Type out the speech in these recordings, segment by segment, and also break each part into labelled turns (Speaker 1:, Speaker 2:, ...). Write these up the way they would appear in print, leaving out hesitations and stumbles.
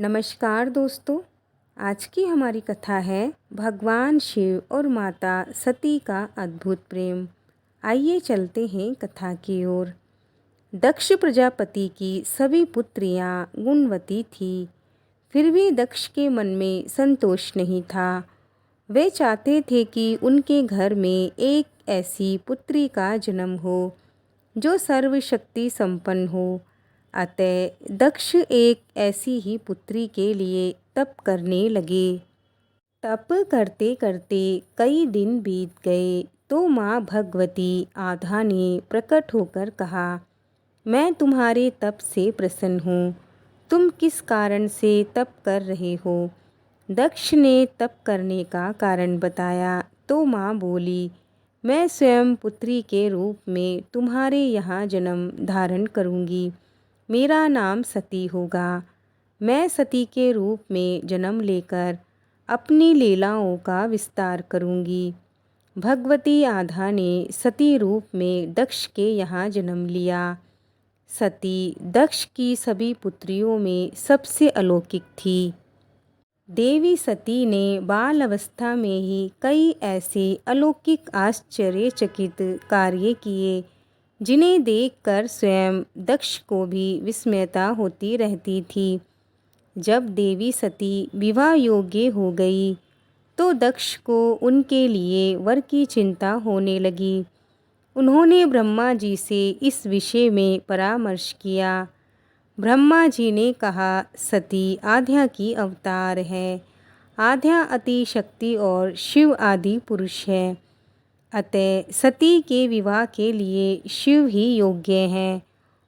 Speaker 1: नमस्कार दोस्तों। आज की हमारी कथा है भगवान शिव और माता सती का अद्भुत प्रेम। आइए चलते हैं कथा की ओर। दक्ष प्रजापति की सभी पुत्रियां गुणवती थी, फिर भी दक्ष के मन में संतोष नहीं था। वे चाहते थे कि उनके घर में एक ऐसी पुत्री का जन्म हो जो सर्वशक्ति संपन्न हो। अतः दक्ष एक ऐसी ही पुत्री के लिए तप करने लगे। तप करते करते कई दिन बीत गए तो माँ भगवती आधा ने प्रकट होकर कहा, मैं तुम्हारे तप से प्रसन्न हूँ। तुम किस कारण से तप कर रहे हो? दक्ष ने तप करने का कारण बताया तो माँ बोली, मैं स्वयं पुत्री के रूप में तुम्हारे यहाँ जन्म धारण करूँगी। मेरा नाम सती होगा। मैं सती के रूप में जन्म लेकर अपनी लीलाओं का विस्तार करूँगी। भगवती आधा ने सती रूप में दक्ष के यहाँ जन्म लिया। सती दक्ष की सभी पुत्रियों में सबसे अलौकिक थी। देवी सती ने बाल अवस्था में ही कई ऐसे अलौकिक आश्चर्यचकित कार्य किए जिन्हें देखकर स्वयं दक्ष को भी विस्मयता होती रहती थी। जब देवी सती विवाह योग्य हो गई तो दक्ष को उनके लिए वर की चिंता होने लगी। उन्होंने ब्रह्मा जी से इस विषय में परामर्श किया। ब्रह्मा जी ने कहा, सती आद्या की अवतार है। आद्या अति शक्ति और शिव आदि पुरुष है। अतः सती के विवाह के लिए शिव ही योग्य हैं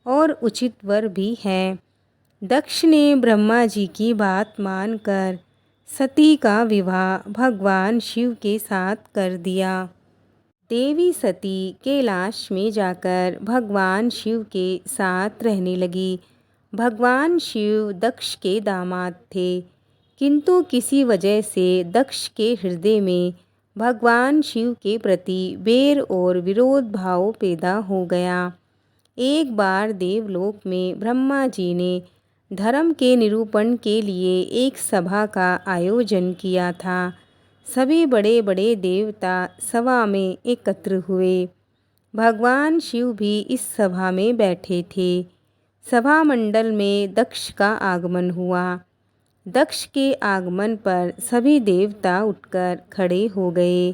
Speaker 1: और उचित वर भी हैं। दक्ष ने ब्रह्मा जी की बात मानकर सती का विवाह भगवान शिव के साथ कर दिया। देवी सती कैलाश में जाकर भगवान शिव के साथ रहने लगी। भगवान शिव दक्ष के दामाद थे, किंतु किसी वजह से दक्ष के हृदय में भगवान शिव के प्रति बैर और विरोध भाव पैदा हो गया। एक बार देवलोक में ब्रह्मा जी ने धर्म के निरूपण के लिए एक सभा का आयोजन किया था। सभी बड़े बड़े देवता सभा में एकत्र हुए। भगवान शिव भी इस सभा में बैठे थे। सभा मंडल में दक्ष का आगमन हुआ। दक्ष के आगमन पर सभी देवता उठकर खड़े हो गए,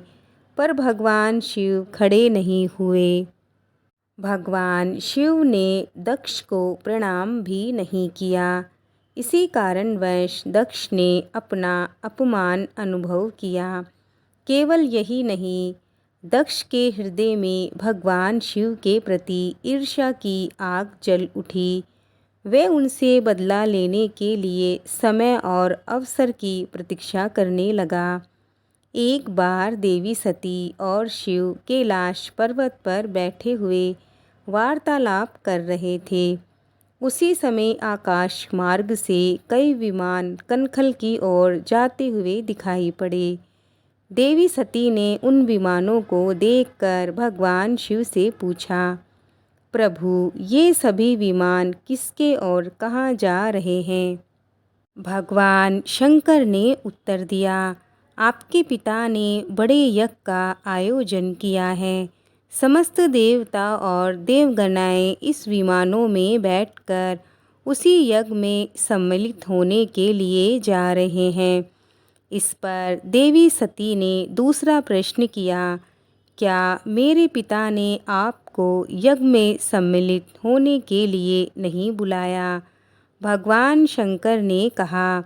Speaker 1: पर भगवान शिव खड़े नहीं हुए। भगवान शिव ने दक्ष को प्रणाम भी नहीं किया। इसी कारणवश दक्ष ने अपना अपमान अनुभव किया। केवल यही नहीं, दक्ष के हृदय में भगवान शिव के प्रति ईर्ष्या की आग जल उठी। वे उनसे बदला लेने के लिए समय और अवसर की प्रतीक्षा करने लगा। एक बार देवी सती और शिव कैलाश पर्वत पर बैठे हुए वार्तालाप कर रहे थे। उसी समय आकाश मार्ग से कई विमान कनखल की ओर जाते हुए दिखाई पड़े। देवी सती ने उन विमानों को देखकर भगवान शिव से पूछा, प्रभु, ये सभी विमान किसके और कहाँ जा रहे हैं? भगवान शंकर ने उत्तर दिया, आपके पिता ने बड़े यज्ञ का आयोजन किया है। समस्त देवता और देवगणाएं इस विमानों में बैठकर उसी यज्ञ में सम्मिलित होने के लिए जा रहे हैं। इस पर देवी सती ने दूसरा प्रश्न किया, क्या मेरे पिता ने आपको यज्ञ में सम्मिलित होने के लिए नहीं बुलाया? भगवान शंकर ने कहा,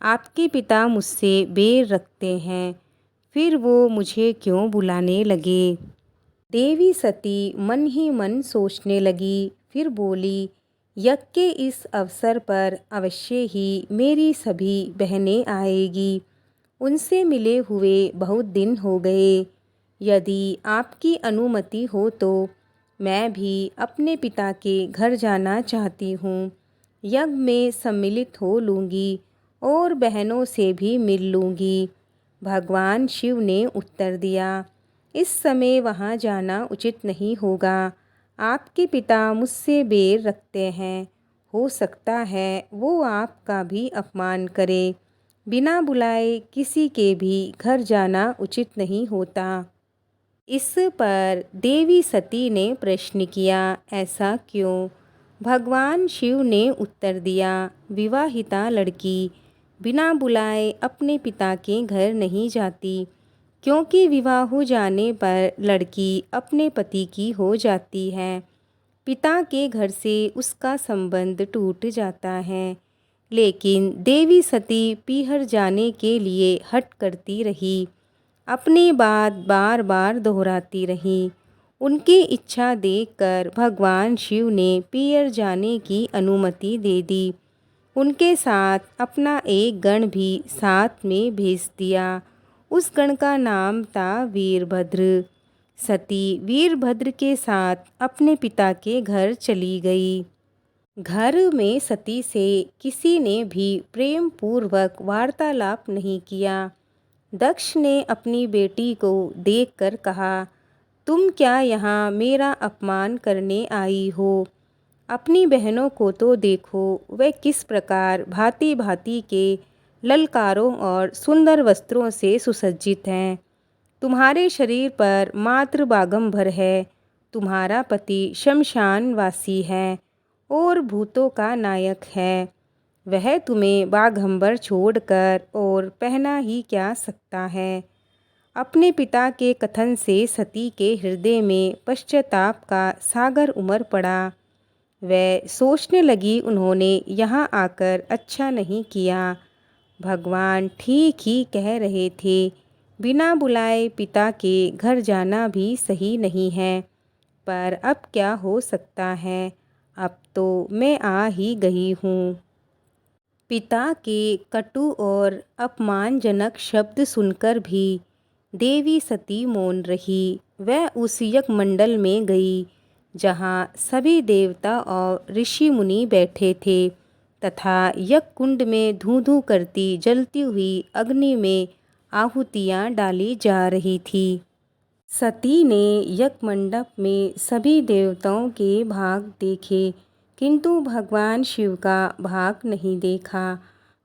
Speaker 1: आपके पिता मुझसे बैर रखते हैं, फिर वो मुझे क्यों बुलाने लगे? देवी सती मन ही मन सोचने लगी, फिर बोली, यज्ञ के इस अवसर पर अवश्य ही मेरी सभी बहनें आएगी। उनसे मिले हुए बहुत दिन हो गए। यदि आपकी अनुमति हो तो मैं भी अपने पिता के घर जाना चाहती हूँ। यज्ञ में सम्मिलित हो लूँगी और बहनों से भी मिल लूँगी। भगवान शिव ने उत्तर दिया, इस समय वहाँ जाना उचित नहीं होगा। आपके पिता मुझसे बैर रखते हैं हो सकता है वो आपका भी अपमान करे। बिना बुलाए किसी के भी घर जाना उचित नहीं होता। इस पर देवी सती ने प्रश्न किया, ऐसा क्यों? भगवान शिव ने उत्तर दिया, विवाहिता लड़की बिना बुलाए अपने पिता के घर नहीं जाती, क्योंकि विवाह हो जाने पर लड़की अपने पति की हो जाती है। पिता के घर से उसका संबंध टूट जाता है। लेकिन देवी सती पीहर जाने के लिए हठ करती रही, अपनी बात बार बार दोहराती रही। उनकी इच्छा देखकर भगवान शिव ने पीहर जाने की अनुमति दे दी। उनके साथ अपना एक गण भी साथ में भेज दिया। उस गण का नाम था वीरभद्र। सती वीरभद्र के साथ अपने पिता के घर चली गई। घर में सती से किसी ने भी प्रेम पूर्वक वार्तालाप नहीं किया। दक्ष ने अपनी बेटी को देखकर कहा, तुम क्या यहाँ मेरा अपमान करने आई हो? अपनी बहनों को तो देखो, वे किस प्रकार भांति भांति के ललकारों और सुंदर वस्त्रों से सुसज्जित हैं। तुम्हारे शरीर पर मात्र बागंबर है। तुम्हारा पति शमशानवासी है और भूतों का नायक है। वह तुम्हें बागंबर छोड़कर और पहना ही क्या सकता है। अपने पिता के कथन से सती के हृदय में पश्चाताप का सागर उमड़ पड़ा। वह सोचने लगी, उन्होंने यहाँ आकर अच्छा नहीं किया। भगवान ठीक ही कह रहे थे, बिना बुलाए पिता के घर जाना भी सही नहीं है। पर अब क्या हो सकता है, अब तो मैं आ ही गई हूँ। पिता के कटु और अपमानजनक शब्द सुनकर भी देवी सती मौन रही। वह उस यज्ञमंडल में गई जहाँ सभी देवता और ऋषि मुनि बैठे थे तथा यज्ञ कुंड में धूं धूं करती जलती हुई अग्नि में आहुतियाँ डाली जा रही थी। सती ने यज्ञ मंडप में सभी देवताओं के भाग देखे, किंतु भगवान शिव का भाग नहीं देखा।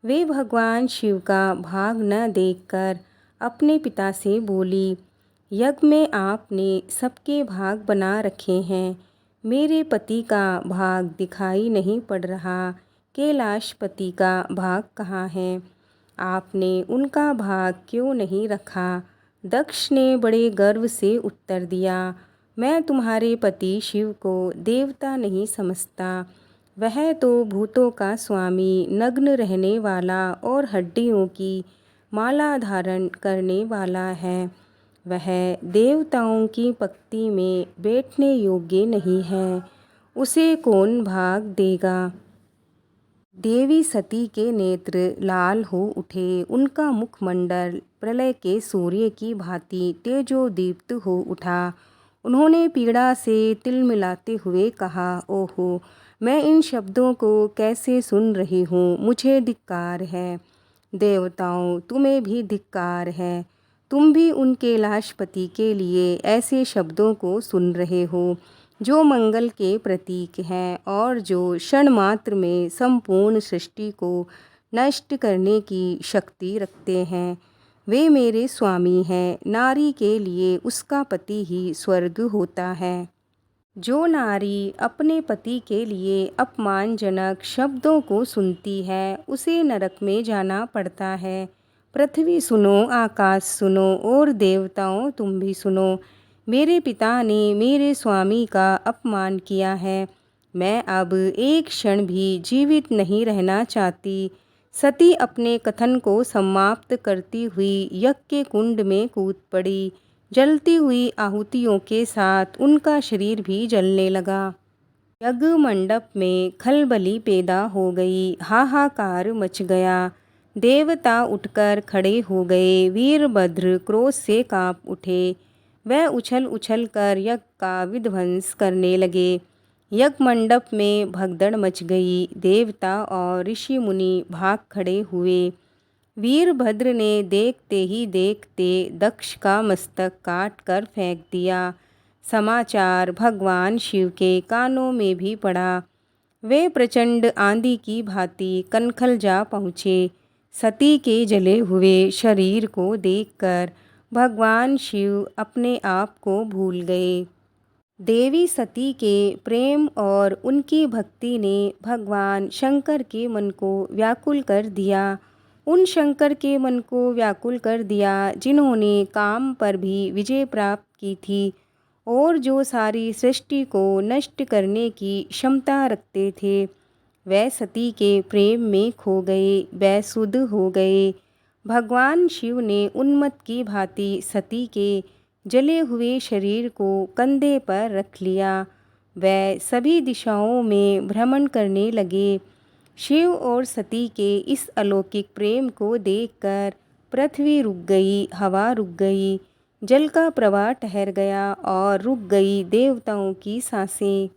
Speaker 1: वे भगवान शिव का भाग न देखकर अपने पिता से बोली, यज्ञ में आपने सबके भाग बना रखे हैं, मेरे पति का भाग दिखाई नहीं पड़ रहा। कैलाशपति का भाग कहाँ है? आपने उनका भाग क्यों नहीं रखा? दक्ष ने बड़े गर्व से उत्तर दिया, मैं तुम्हारे पति शिव को देवता नहीं समझता। वह तो भूतों का स्वामी, नग्न रहने वाला और हड्डियों की माला धारण करने वाला है। वह देवताओं की पंक्ति में बैठने योग्य नहीं है। उसे कौन भाग देगा? देवी सती के नेत्र लाल हो उठे। उनका मुखमंडल प्रलय के सूर्य की भांति तेजोदीप्त हो उठा। उन्होंने पीड़ा से तिलमिलाते हुए कहा, ओहो, मैं इन शब्दों को कैसे सुन रही हूँ, मुझे धिक्कार है। देवताओं, तुम्हें भी धिक्कार है। तुम भी उन कैलाशपति के लिए ऐसे शब्दों को सुन रहे हो जो मंगल के प्रतीक हैं और जो क्षण मात्र में संपूर्ण सृष्टि को नष्ट करने की शक्ति रखते हैं। वे मेरे स्वामी हैं। नारी के लिए उसका पति ही स्वर्ग होता है। जो नारी अपने पति के लिए अपमानजनक शब्दों को सुनती है, उसे नरक में जाना पड़ता है। पृथ्वी सुनो, आकाश सुनो और देवताओं तुम भी सुनो। मेरे पिता ने मेरे स्वामी का अपमान किया है। मैं अब एक क्षण भी जीवित नहीं रहना चाहती। सती अपने कथन को समाप्त करती हुई यज्ञ के कुंड में कूद पड़ी। जलती हुई आहुतियों के साथ उनका शरीर भी जलने लगा। यज्ञ मंडप में खलबली पैदा हो गई। हाहाकार मच गया। देवता उठकर खड़े हो गए। वीरभद्र क्रोध से कांप उठे। वह उछल उछल कर यज्ञ का विध्वंस करने लगे। यज्ञ मंडप में भगदड़ मच गई। देवता और ऋषि मुनि भाग खड़े हुए। वीरभद्र ने देखते ही देखते दक्ष का मस्तक काट कर फेंक दिया। समाचार भगवान शिव के कानों में भी पड़ा। वे प्रचंड आंधी की भांति कनखल जा पहुँचे। सती के जले हुए शरीर को देखकर भगवान शिव अपने आप को भूल गए। देवी सती के प्रेम और उनकी भक्ति ने भगवान शंकर के मन को व्याकुल कर दिया। उन शंकर के मन को व्याकुल कर दिया जिन्होंने काम पर भी विजय प्राप्त की थी और जो सारी सृष्टि को नष्ट करने की क्षमता रखते थे। वह सती के प्रेम में खो गए, बेसुध हो गए। भगवान शिव ने उन्मत्त की भांति सती के जले हुए शरीर को कंधे पर रख लिया। वह सभी दिशाओं में भ्रमण करने लगे। शिव और सती के इस अलौकिक प्रेम को देखकर पृथ्वी रुक गई, हवा रुक गई, जल का प्रवाह ठहर गया और रुक गई देवताओं की सांसें।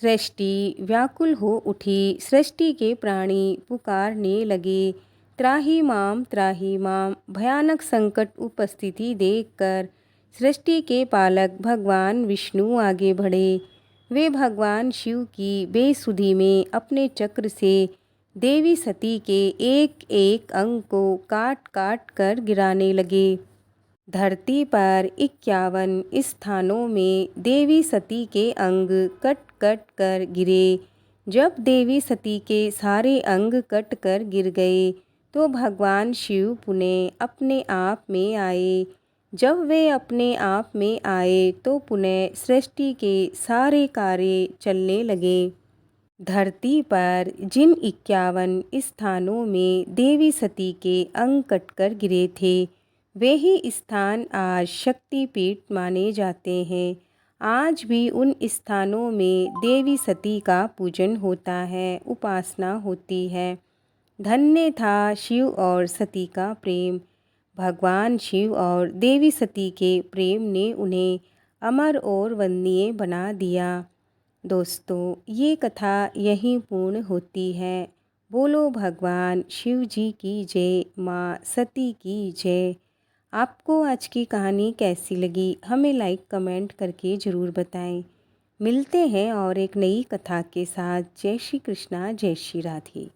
Speaker 1: सृष्टि व्याकुल हो उठी। सृष्टि के प्राणी पुकारने लगे, त्राहि माम त्राहि माम। भयानक संकट उपस्थिति देखकर सृष्टि के पालक भगवान विष्णु आगे बढ़े। वे भगवान शिव की बेसुधी में अपने चक्र से देवी सती के एक एक अंग को काट काट कर गिराने लगे। धरती पर 51 स्थानों में देवी सती के अंग कट कट कर गिरे। जब देवी सती के सारे अंग कट कर गिर गए तो भगवान शिव पुनः अपने आप में आए। जब वे अपने आप में आए तो पुनः सृष्टि के सारे कार्य चलने लगे। धरती पर जिन 51 स्थानों में देवी सती के अंग कटकर गिरे थे वे ही स्थान आज शक्तिपीठ माने जाते हैं। आज भी उन स्थानों में देवी सती का पूजन होता है, उपासना होती है। धन्य था शिव और सती का प्रेम। भगवान शिव और देवी सती के प्रेम ने उन्हें अमर और वंदनीय बना दिया। दोस्तों, ये कथा यहीं पूर्ण होती है। बोलो भगवान शिव जी की जय, माँ सती की जय। आपको आज की कहानी कैसी लगी हमें लाइक कमेंट करके ज़रूर बताएं। मिलते हैं और एक नई कथा के साथ। जय श्री कृष्णा, जय श्री राधे।